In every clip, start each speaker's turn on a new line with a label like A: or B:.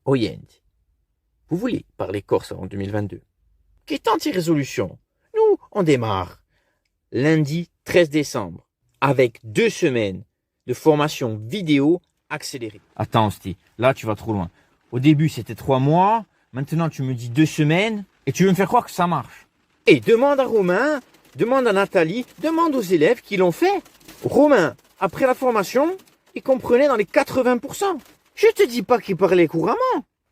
A: Oyend. Vous voulez parler corse en 2022? Quelle est tes résolutions? Nous, on démarre lundi 13 décembre avec 2 semaines de formation vidéo accélérée. Attends, Sti, là tu vas trop loin. Au début c'était 3 mois, maintenant tu me dis 2 semaines et tu veux me faire croire que ça marche. Et demande à Romain, demande à Nathalie, demande aux élèves qui l'ont fait. Romain, après la formation, il comprenait dans les 80%. Je te dis pas qu'il parlait couramment.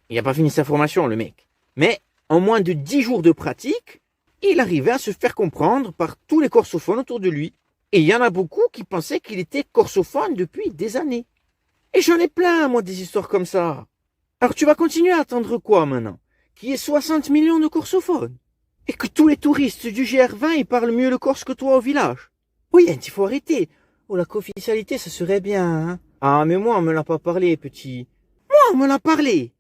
A: Il n'a pas fini sa formation, le mec. Mais en moins de 10 jours de pratique, il arrivait à se faire comprendre par tous les corsophones autour de lui. Et il y en a beaucoup qui pensaient qu'il était corsophone depuis des années. Et j'en ai plein, moi, des histoires comme ça. Alors tu vas continuer à attendre quoi maintenant? Qu'il y ait 60 millions de corsophones? Et que tous les touristes du GR20 ils parlent mieux le corse que toi au village? Oui, il faut arrêter. Oh, la co-officialité, ça serait bien, hein? Ah, mais moi, on me l'a pas parlé, petit. Moi, on me l'a parlé.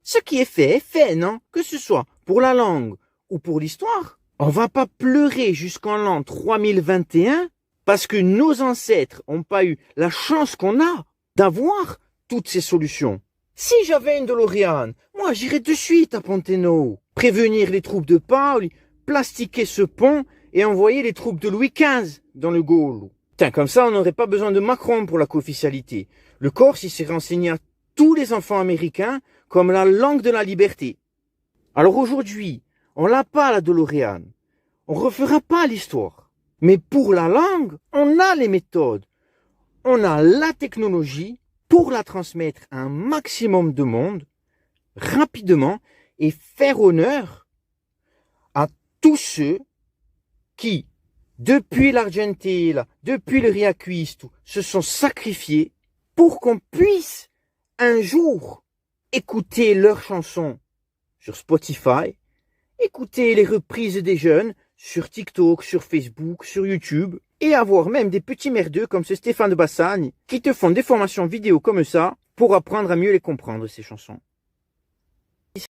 A: Ce qui est fait, non? Que ce soit pour la langue ou pour l'histoire. On va pas pleurer jusqu'en l'an 3021 parce que nos ancêtres ont pas eu la chance qu'on a d'avoir toutes ces solutions. Si j'avais une DeLorean, moi, j'irais de suite à Ponteno. Prévenir les troupes de Paul, plastiquer ce pont et envoyer les troupes de Louis XV dans le Gaulle. Tiens, comme ça, on n'aurait pas besoin de Macron pour la co-officialité. Le Corse, il serait enseigné à tous les enfants américains comme la langue de la liberté. Alors aujourd'hui, on l'a pas la DeLorean. On refera pas l'histoire. Mais pour la langue, on a les méthodes. On a la technologie pour la transmettre à un maximum de monde, rapidement, et faire honneur à tous ceux qui, depuis l'Argentine, depuis le Riaquisto, se sont sacrifiés pour qu'on puisse un jour écouter leurs chansons sur Spotify, écouter les reprises des jeunes sur TikTok, sur Facebook, sur YouTube, et avoir même des petits merdeux comme ce Stéphane de Bassagne qui te font des formations vidéo comme ça pour apprendre à mieux les comprendre, ces chansons.